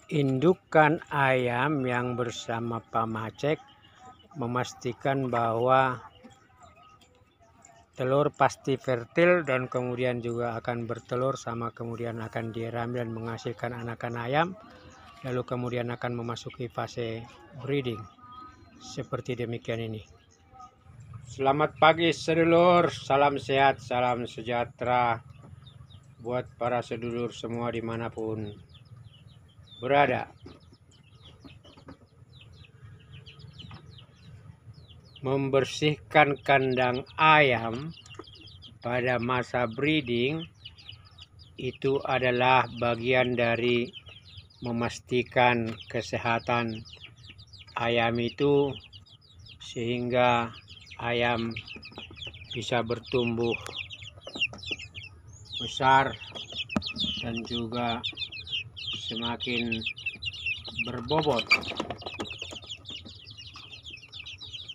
Indukan ayam yang bersama pamacek memastikan bahwa telur pasti fertil dan kemudian juga akan bertelur, sama kemudian akan diramil dan menghasilkan anakan ayam, lalu kemudian akan memasuki fase breeding. Seperti demikian ini. Selamat pagi sedulur, salam sehat, salam sejahtera buat para sedulur semua dimanapun berada. Membersihkan kandang ayam pada masa breeding itu adalah bagian dari memastikan kesehatan ayam itu, sehingga ayam bisa bertumbuh besar dan juga semakin berbobot.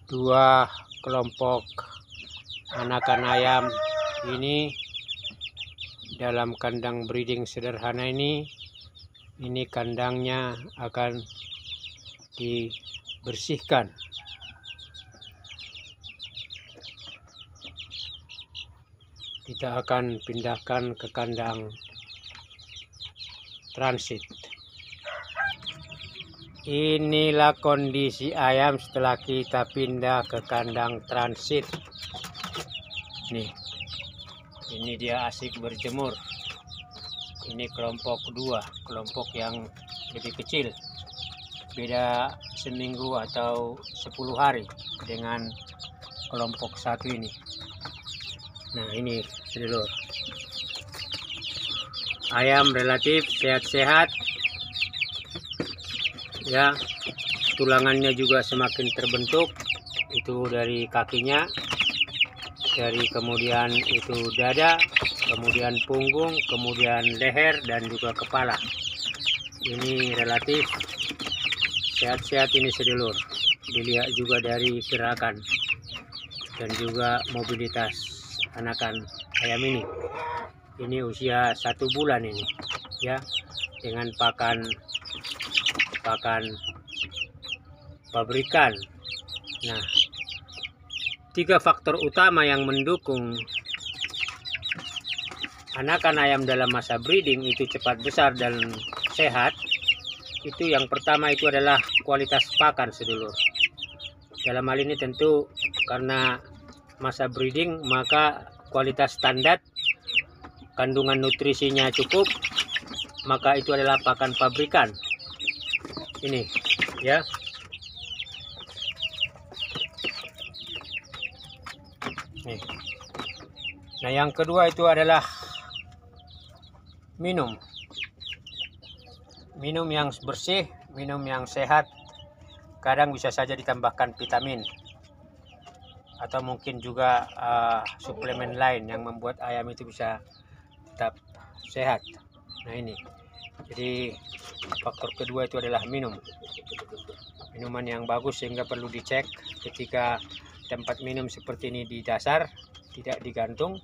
Dua kelompok anakan ayam ini dalam kandang breeding sederhana ini kandangnya akan dibersihkan. Kita akan pindahkan ke kandang transit. Inilah kondisi ayam setelah kita pindah ke kandang transit. Nih, ini dia asik berjemur. Ini kelompok kedua, kelompok yang lebih kecil. Beda seminggu atau 10 hari dengan kelompok satu ini. Nah, ini sedulur. Ayam relatif sehat-sehat. Ya, tulangannya juga semakin terbentuk, itu dari kakinya, dari kemudian itu dada, kemudian punggung, kemudian leher, dan juga kepala. Ini relatif sehat-sehat ini sedulur. Dilihat juga dari gerakan dan juga mobilitas anakan ayam ini. Ini usia 1 bulan ini, ya, dengan pakan pabrikan. Nah, 3 faktor utama yang mendukung anakan ayam dalam masa breeding itu cepat besar dan sehat. Itu yang pertama itu adalah kualitas pakan sedulur. Dalam hal ini tentu karena masa breeding, maka kualitas standar, kandungan nutrisinya cukup, maka itu adalah pakan pabrikan. Ini ya. Nih. Nah, yang kedua itu adalah minum yang bersih, minum yang sehat. Kadang bisa saja ditambahkan vitamin atau mungkin juga suplemen lain yang membuat ayam itu bisa tetap sehat. Nah, ini jadi faktor kedua itu adalah minuman yang bagus, sehingga perlu dicek ketika tempat minum seperti ini di dasar, tidak digantung,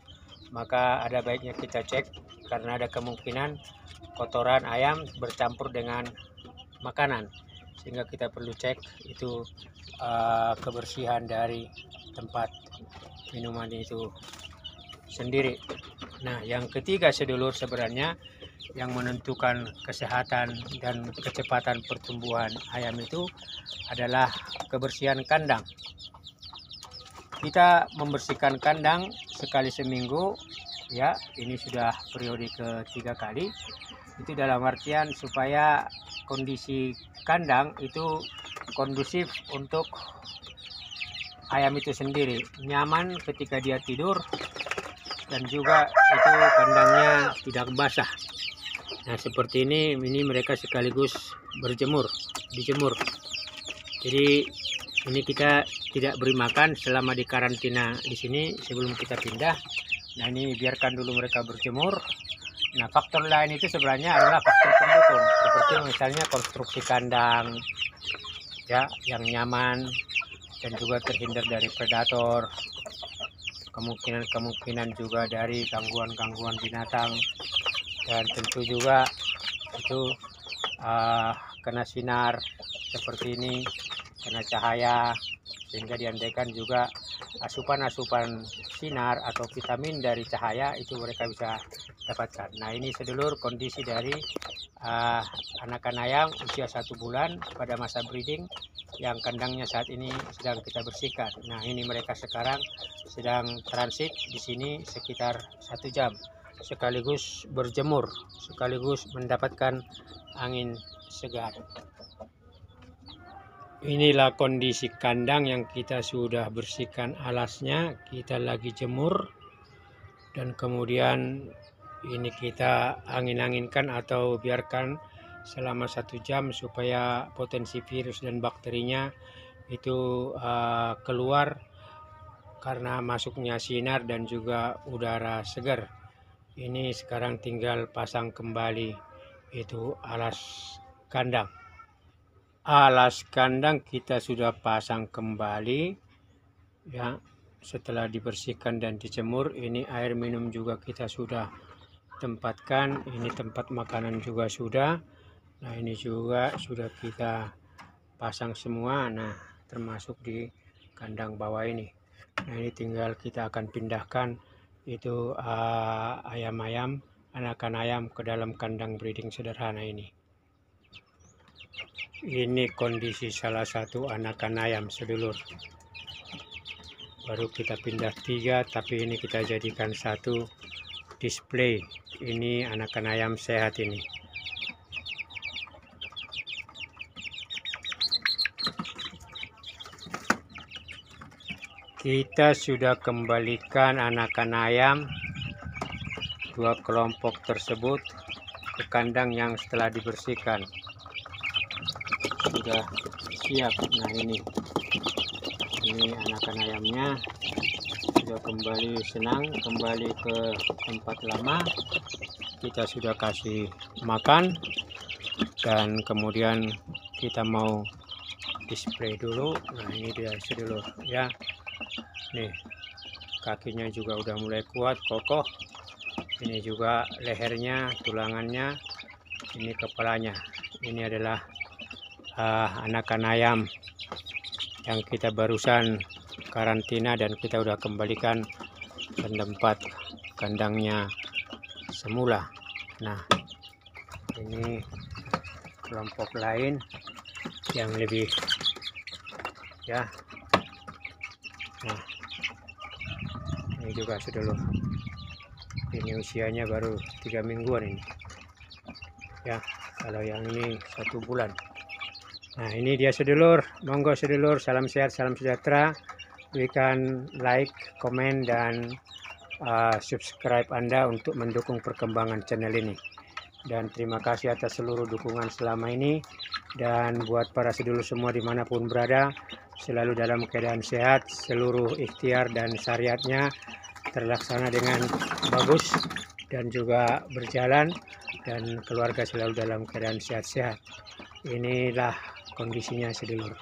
maka ada baiknya kita cek karena ada kemungkinan kotoran ayam bercampur dengan makanan, sehingga kita perlu cek itu kebersihan dari tempat minuman itu sendiri. Nah, yang ketiga sedulur, sebenarnya yang menentukan kesehatan dan kecepatan pertumbuhan ayam itu adalah kebersihan kandang. Kita membersihkan kandang sekali seminggu, ya, ini sudah periode ketiga kali. Itu dalam artian supaya kondisi kandang itu kondusif untuk ayam itu sendiri, nyaman ketika dia tidur, dan juga itu kandangnya tidak basah. Nah, seperti ini mereka sekaligus dijemur. Jadi ini kita tidak beri makan selama di karantina di sini sebelum kita pindah. Nah, ini biarkan dulu mereka berjemur. Nah, faktor lain itu sebenarnya adalah faktor pendukung, seperti misalnya konstruksi kandang, ya, yang nyaman dan juga terhindar dari predator. Kemungkinan juga dari gangguan binatang, dan tentu juga itu kena sinar seperti ini, kena cahaya, sehingga diandaikan juga asupan-asupan sinar atau vitamin dari cahaya itu mereka bisa dapatkan. Nah, ini sedulur kondisi dari anakan ayam usia 1 bulan pada masa breeding yang kandangnya saat ini sedang kita bersihkan. Nah, ini mereka sekarang sedang transit di sini sekitar 1 jam, sekaligus berjemur, sekaligus mendapatkan angin segar. Inilah kondisi kandang yang kita sudah bersihkan alasnya, kita lagi jemur, dan kemudian ini kita angin-anginkan atau biarkan selama 1 jam supaya potensi virus dan bakterinya itu keluar karena masuknya sinar dan juga udara segar. Ini sekarang tinggal pasang kembali itu alas kandang. Alas kandang kita sudah pasang kembali ya, setelah dibersihkan dan dijemur. Ini air minum juga kita sudah tempatkan, ini tempat makanan juga sudah. Nah, ini juga sudah kita pasang semua, nah termasuk di kandang bawah ini. Nah, ini tinggal kita akan pindahkan itu ayam-ayam, anakan ayam ke dalam kandang breeding sederhana ini. Ini kondisi salah satu anakan ayam sedulur. Baru kita pindah 3, tapi ini kita jadikan 1 display. Ini anakan ayam sehat ini. Kita sudah kembalikan anakan ayam 2 kelompok tersebut ke kandang yang setelah dibersihkan. Sudah siap. Nah, ini anakan ayamnya sudah kembali senang, kembali ke tempat lama. Kita sudah kasih makan dan kemudian kita mau display dulu. Nah, ini dia sedulur ya. Nih, kakinya juga udah mulai kuat, kokoh. Ini juga lehernya, tulangannya, ini kepalanya. Ini adalah anakan ayam yang kita barusan karantina dan kita udah kembalikan ke tempat kandangnya semula. Nah, ini kelompok lain yang lebih ya. Nah, ini juga sedulur, ini usianya baru 3 mingguan ini ya, kalau yang ini 1 bulan. Nah, ini dia sedulur, monggo sedulur, salam sehat, salam sejahtera. Berikan like, komen, dan subscribe Anda untuk mendukung perkembangan channel ini. Dan terima kasih atas seluruh dukungan selama ini. Dan buat para sedulur semua dimanapun berada, selalu dalam keadaan sehat, seluruh ikhtiar dan syariatnya terlaksana dengan bagus dan juga berjalan, dan keluarga selalu dalam keadaan sehat-sehat. Inilah kondisinya sedulur.